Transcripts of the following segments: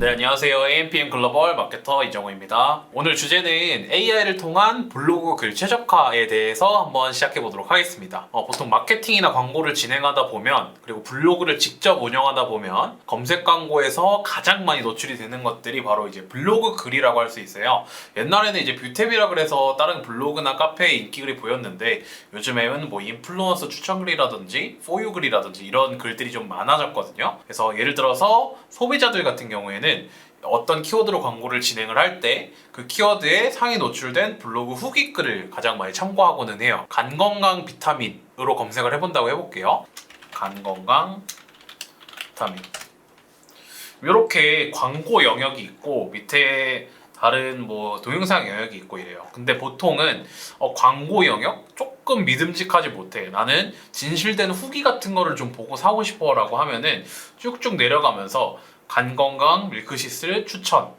네, 안녕하세요. AMPM 글로벌 마케터 이정우입니다. 오늘 주제는 AI를 통한 블로그 글 최적화에 대해서 한번 시작해 보도록 하겠습니다. 보통 마케팅이나 광고를 진행하다 보면, 그리고 블로그를 직접 운영하다 보면 검색 광고에서 가장 많이 노출이 되는 것들이 바로 이제 블로그 글이라고 할 수 있어요. 옛날에는 이제 뷰탭이라 그래서 다른 블로그나 카페에 인기글이 보였는데, 요즘에는 뭐 인플루언서 추천글이라든지 포유 글이라든지 이런 글들이 좀 많아졌거든요. 그래서 예를 들어서 소비자들 같은 경우에는 어떤 키워드로 광고를 진행을 할 때 그 키워드에 상위 노출된 블로그 후기 글을 가장 많이 참고하고는 해요. 간 건강 비타민으로 검색을 해본다고 해볼게요. 간 건강 비타민. 이렇게 광고 영역이 있고 밑에 다른 뭐 동영상 영역이 있고 이래요. 근데 보통은 광고 영역 조금 믿음직하지 못해. 나는 진실된 후기 같은 거를 좀 보고 사고 싶어라고 하면은 쭉쭉 내려가면서 간건강 밀크시슬 추천,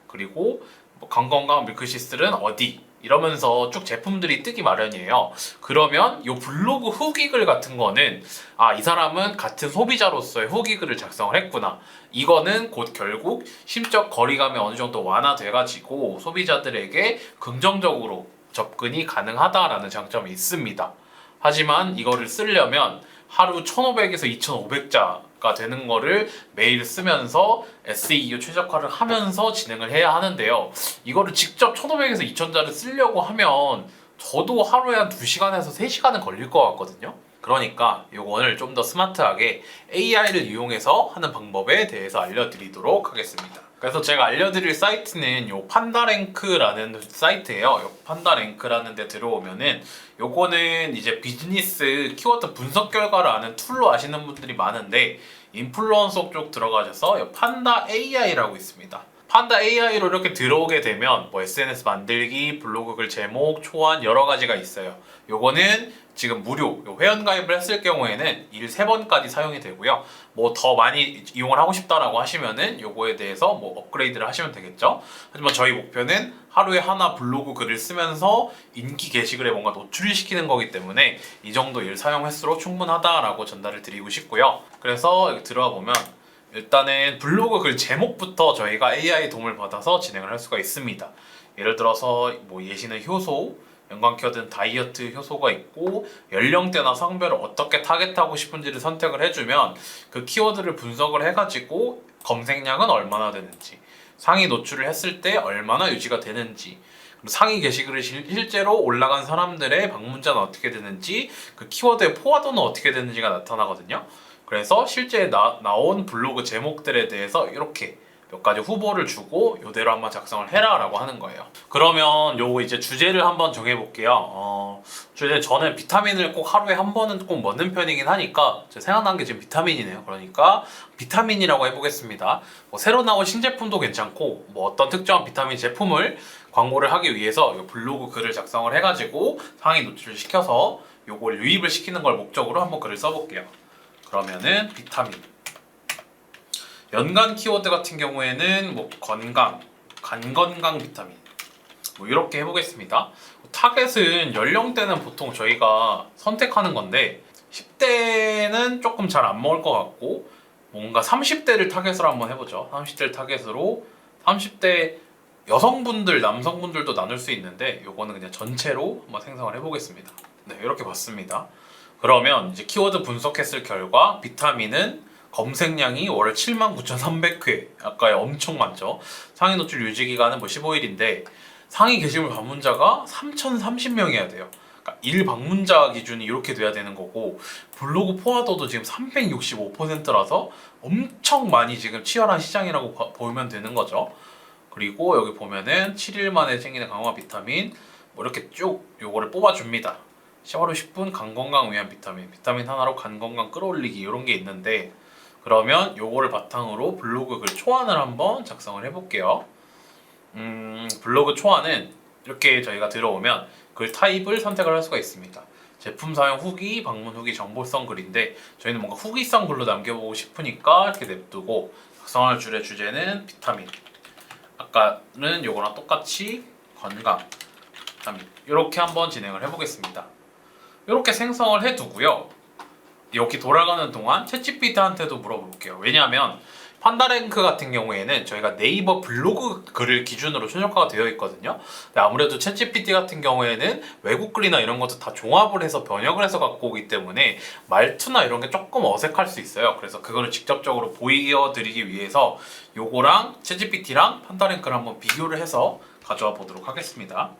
그리고 뭐 간건강 밀크시슬은 어디, 이러면서 쭉 제품들이 뜨기 마련이에요. 그러면 이 블로그 후기글 같은 거는 이 사람은 같은 소비자로서의 후기글을 작성을 했구나. 이거는 곧 결국 심적 거리감이 어느 정도 완화돼가지고 소비자들에게 긍정적으로 접근이 가능하다라는 장점이 있습니다. 하지만 이거를 쓰려면 하루 1,500에서 2,500자가 되는 거를 매일 쓰면서 SEO 최적화를 하면서 진행을 해야 하는데요. 이거를 직접 1,500에서 2,000자를 쓰려고 하면 저도 하루에 한 2시간에서 3시간은 걸릴 것 같거든요. 그러니까 요거를 좀 더 스마트하게 AI를 이용해서 하는 방법에 대해서 알려드리도록 하겠습니다. 그래서 제가 알려드릴 사이트는 요 판다랭크라는 사이트예요. 요 판다랭크라는 데 들어오면은 요거는 이제 비즈니스 키워드 분석 결과를 아는 툴로 아시는 분들이 많은데, 인플루언서 쪽 들어가셔서 요 판다 AI라고 있습니다. 판다 AI로 이렇게 들어오게 되면 뭐 SNS 만들기, 블로그 글 제목, 초안 여러 가지가 있어요. 요거는 지금 무료 회원 가입을 했을 경우에는 일 3번까지 사용이 되고요. 뭐 더 많이 이용을 하고 싶다라고 하시면은 요거에 대해서 뭐 업그레이드를 하시면 되겠죠. 하지만 저희 목표는 하루에 하나 블로그 글을 쓰면서 인기 게시글에 뭔가 노출을 시키는 거기 때문에 이 정도 일 사용 횟수로 충분하다라고 전달을 드리고 싶고요. 그래서 여기 들어와 보면 일단은 블로그 글 제목부터 저희가 AI 도움을 받아서 진행을 할 수가 있습니다. 예를 들어서 뭐 예시는 효소, 연관 키워드는 다이어트 효소가 있고, 연령대나 성별을 어떻게 타겟하고 싶은지를 선택을 해주면 그 키워드를 분석을 해가지고 검색량은 얼마나 되는지, 상위 노출을 했을 때 얼마나 유지가 되는지, 그리고 상위 게시글이 실제로 올라간 사람들의 방문자는 어떻게 되는지, 그 키워드의 포화도는 어떻게 되는지가 나타나거든요. 그래서 실제 나온 블로그 제목들에 대해서 이렇게 몇 가지 후보를 주고 이대로 한번 작성을 해라 라고 하는 거예요. 그러면 요거 이제 주제를 한번 정해볼게요. 주제, 저는 비타민을 꼭 하루에 한 번은 꼭 먹는 편이긴 하니까 제가 생각난 게 지금 비타민이네요. 그러니까 비타민이라고 해보겠습니다. 뭐 새로 나온 신제품도 괜찮고, 뭐 어떤 특정한 비타민 제품을 광고를 하기 위해서 요 블로그 글을 작성을 해가지고 상위 노출을 시켜서 요걸 유입을 시키는 걸 목적으로 한번 글을 써볼게요. 그러면은 비타민, 연관 키워드 같은 경우에는 뭐 건강, 간 건강 비타민, 뭐 이렇게 해보겠습니다. 타겟은 연령대는 보통 저희가 선택하는 건데 10대는 조금 잘 안 먹을 것 같고, 뭔가 30대를 타겟으로 한번 해보죠. 30대를 타겟으로 30대 여성분들, 남성분들도 나눌 수 있는데 요거는 그냥 전체로 한번 생성을 해보겠습니다. 네, 이렇게 봤습니다. 그러면 이제 키워드 분석했을 결과 비타민은 검색량이 월 79,300회, 아까 엄청 많죠. 상위 노출 유지 기간은 뭐 15일인데 상위 게시물 방문자가 3,030명이어야 돼요. 그러니까 1 방문자 기준이 이렇게 돼야 되는 거고, 블로그 포화도도 지금 365%라서 엄청 많이 지금 치열한 시장이라고 보면 되는 거죠. 그리고 여기 보면은 7일 만에 생기는 강화 비타민, 뭐 이렇게 쭉 요거를 뽑아줍니다. 샤워로 10분 간 건강 위한 비타민, 비타민 하나로 간 건강 끌어올리기, 이런 게 있는데, 그러면 요거를 바탕으로 블로그 글 초안을 한번 작성을 해볼게요. 블로그 초안은 이렇게 저희가 들어오면 글 타입을 선택을 할 수가 있습니다. 제품 사용 후기, 방문 후기, 정보성 글인데 저희는 뭔가 후기성 글로 남겨보고 싶으니까 이렇게 냅두고, 작성할 줄의 주제는 비타민, 아까는 요거랑 똑같이 건강, 비타민, 이렇게 한번 진행을 해보겠습니다. 이렇게 생성을 해두고요. 여기 돌아가는 동안 챗GPT한테도 물어볼게요. 왜냐하면 판다랭크 같은 경우에는 저희가 네이버 블로그 글을 기준으로 최적화가 되어 있거든요. 근데 아무래도 챗GPT 같은 경우에는 외국 글이나 이런 것도 다 종합을 해서 번역을 해서 갖고 오기 때문에 말투나 이런 게 조금 어색할 수 있어요. 그래서 그거를 직접적으로 보여드리기 위해서 요거랑 챗GPT랑 판다랭크를 한번 비교를 해서 가져와 보도록 하겠습니다.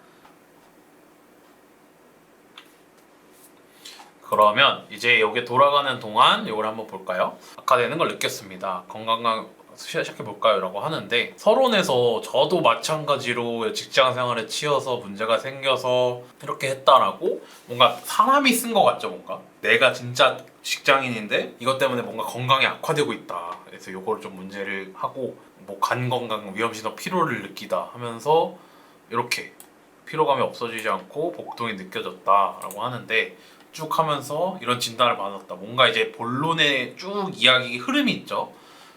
그러면 이제 여기 돌아가는 동안 이걸 한번 볼까요? 아까 되는 걸 느꼈습니다. 건강한 시작해 볼까요? 라고 하는데 서론에서 저도 마찬가지로 직장 생활에 치여서 문제가 생겨서 이렇게 했다라고 뭔가 사람이 쓴 것 같죠? 뭔가 내가 진짜 직장인인데 이것 때문에 뭔가 건강이 악화되고 있다. 그래서 이거를 좀 문제를 하고 뭐 간 건강 위험신호 피로를 느끼다 하면서 이렇게 피로감이 없어지지 않고 복통이 느껴졌다라고 하는데 쭉 하면서 이런 진단을 받았다. 뭔가 이제 본론의 쭉 이야기 흐름이 있죠.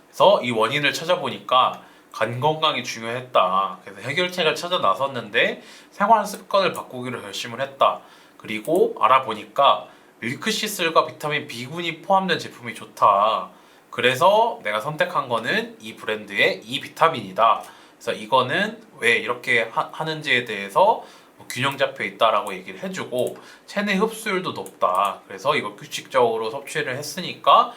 그래서 이 원인을 찾아보니까 간 건강이 중요했다. 그래서 해결책을 찾아 나섰는데 생활 습관을 바꾸기로 결심을 했다. 그리고 알아보니까 밀크시슬과 비타민 B군이 포함된 제품이 좋다. 그래서 내가 선택한 거는 이 브랜드의 이 비타민이다. 그래서 이거는 왜 이렇게 하는지에 대해서 균형 잡혀 있다라고 얘기를 해주고 체내 흡수율도 높다. 그래서 이걸 규칙적으로 섭취를 했으니까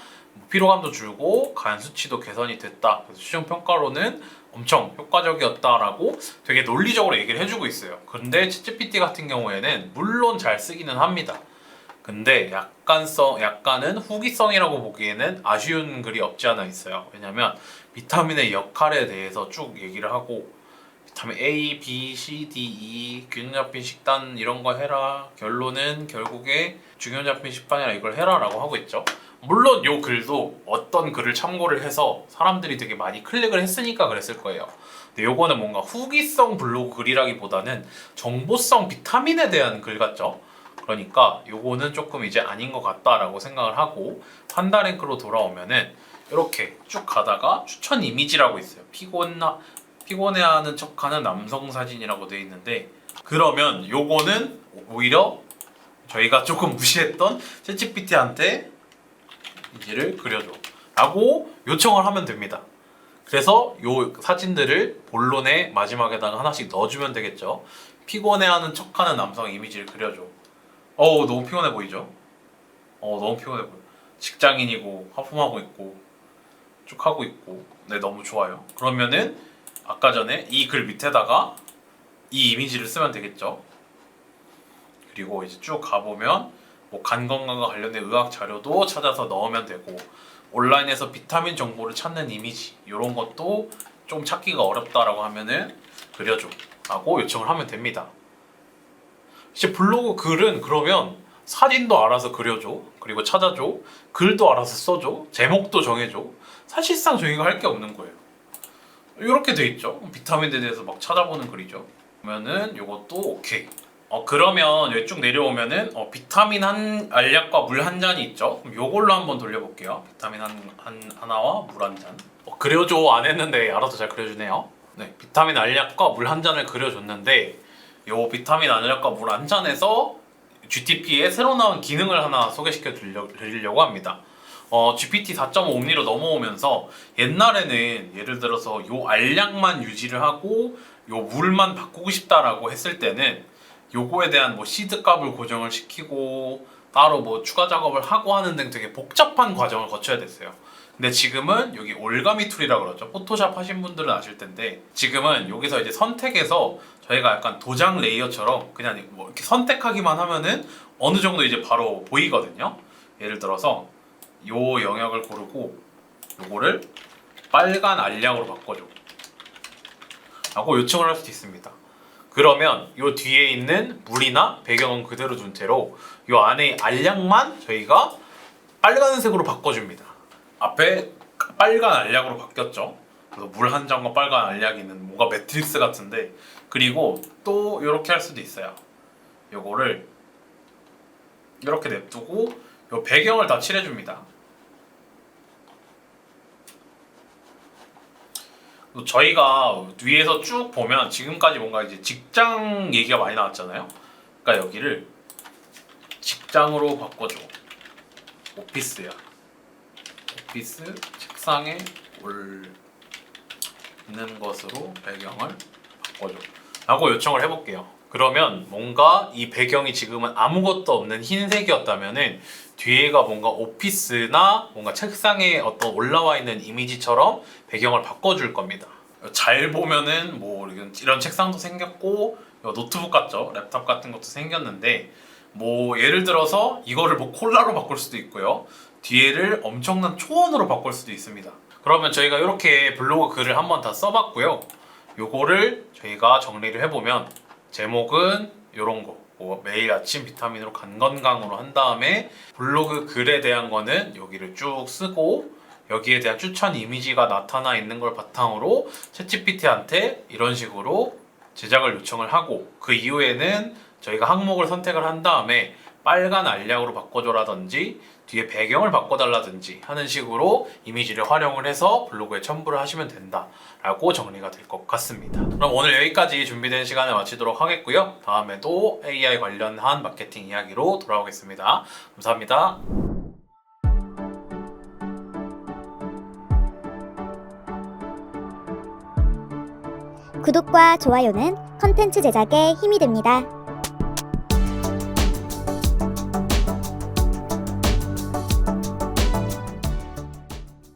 피로감도 줄고 간 수치도 개선이 됐다. 그래서 최종 평가로는 엄청 효과적이었다라고 되게 논리적으로 얘기를 해주고 있어요. 근데 챗GPT 같은 경우에는 물론 잘 쓰기는 합니다. 근데 약간은 후기성이라고 보기에는 아쉬운 글이 없지 않아 있어요. 왜냐면 비타민의 역할에 대해서 쭉 얘기를 하고 비타민 A, B, C, D, E 균형 잡힌 식단 이런 거 해라. 결론은 결국에 균형 잡힌 식단이라 이걸 해라라고 하고 있죠. 물론 요 글도 어떤 글을 참고를 해서 사람들이 되게 많이 클릭을 했으니까 그랬을 거예요. 근데 요거는 뭔가 후기성 블로그 글이라기보다는 정보성 비타민에 대한 글 같죠. 그러니까 요거는 조금 이제 아닌 것 같다라고 생각을 하고 판다랭크로 돌아오면은 이렇게 쭉 가다가 추천 이미지라고 있어요. 피곤해하는 척하는 남성 사진이라고 되어 있는데 그러면 요거는 오히려 저희가 조금 무시했던 챗GPT한테 이지를 그려줘 라고 요청을 하면 됩니다. 그래서 요 사진들을 본론의 마지막에다가 하나씩 넣어주면 되겠죠. 피곤해하는 척하는 남성 이미지를 그려줘. 너무 피곤해 보이죠? 너무 피곤해 보여. 직장인이고 하품하고 있고 쭉 하고 있고 네 너무 좋아요. 그러면은 아까 전에 이 글 밑에다가 이 이미지를 쓰면 되겠죠. 그리고 이제 쭉 가보면 뭐 간 건강과 관련된 의학 자료도 찾아서 넣으면 되고 온라인에서 비타민 정보를 찾는 이미지 이런 것도 좀 찾기가 어렵다라고 하면은 그려줘 라고 요청을 하면 됩니다. 이제 블로그 글은 그러면 사진도 알아서 그려줘 그리고 찾아줘 글도 알아서 써줘 제목도 정해줘 사실상 저희가 할 게 없는 거예요. 이렇게 돼 있죠. 비타민에 대해서 막 찾아보는 글이죠. 그러면은 요것도 오케이. 그러면 여기 쭉 내려오면은 비타민 한 알약과 물 한 잔이 있죠. 그럼 요걸로 한번 돌려볼게요. 비타민 하나와 물 한 잔. 그려줘 안 했는데 알아서 잘 그려주네요. 네, 비타민 알약과 물 한 잔을 그려줬는데 요 비타민 알약과 물 한 잔에서 GTP에 새로 나온 기능을 하나 소개시켜 드리려고 합니다. GPT 4.5 옴니로 넘어오면서 옛날에는 예를 들어서 요 알약만 유지를 하고 요 물만 바꾸고 싶다라고 했을 때는 요거에 대한 뭐 시드 값을 고정을 시키고 따로 뭐 추가 작업을 하고 하는 등 되게 복잡한 과정을 거쳐야 됐어요. 근데 지금은 여기 올가미 툴이라고 그러죠. 포토샵 하신 분들은 아실 텐데 지금은 여기서 이제 선택해서 저희가 약간 도장 레이어처럼 그냥 뭐 이렇게 선택하기만 하면은 어느 정도 이제 바로 보이거든요. 예를 들어서 요 영역을 고르고 요거를 빨간 알약으로 바꿔줘 라고 요청을 할 수도 있습니다. 그러면 요 뒤에 있는 물이나 배경은 그대로 둔 채로 요 안에 알약만 저희가 빨간색으로 바꿔줍니다. 앞에 빨간 알약으로 바뀌었죠. 그래서 물 한 잔과 빨간 알약이 있는 뭔가 매트릭스 같은데 그리고 또 이렇게 할 수도 있어요. 요거를 이렇게 냅두고 요 배경을 다 칠해줍니다. 저희가 위에서 쭉 보면 지금까지 뭔가 이제 직장 얘기가 많이 나왔잖아요. 그러니까 여기를 직장으로 바꿔줘. 오피스야. 오피스 책상에 있는 것으로 배경을 바꿔줘 라고 요청을 해볼게요. 그러면 뭔가 이 배경이 지금은 아무것도 없는 흰색이었다면은 뒤에가 뭔가 오피스나 뭔가 책상에 어떤 올라와 있는 이미지처럼 배경을 바꿔줄 겁니다. 잘 보면은 뭐 이런 책상도 생겼고 노트북 같죠? 랩탑 같은 것도 생겼는데 뭐 예를 들어서 이거를 뭐 콜라로 바꿀 수도 있고요. 뒤에를 엄청난 초원으로 바꿀 수도 있습니다. 그러면 저희가 이렇게 블로그 글을 한번 다 써봤고요. 요거를 저희가 정리를 해보면 제목은 요런 거, 뭐 매일 아침 비타민으로 간 건강으로 한 다음에 블로그 글에 대한 거는 여기를 쭉 쓰고 여기에 대한 추천 이미지가 나타나 있는 걸 바탕으로 챗GPT한테 이런 식으로 제작을 요청을 하고 그 이후에는 저희가 항목을 선택을 한 다음에 빨간 알약으로 바꿔줘라든지 뒤에 배경을 바꿔달라든지 하는 식으로 이미지를 활용을 해서 블로그에 첨부를 하시면 된다 라고 정리가 될 것 같습니다. 그럼 오늘 여기까지 준비된 시간을 마치도록 하겠고요. 다음에도 AI 관련한 마케팅 이야기로 돌아오겠습니다. 감사합니다. 구독과 좋아요는 컨텐츠 제작에 힘이 됩니다.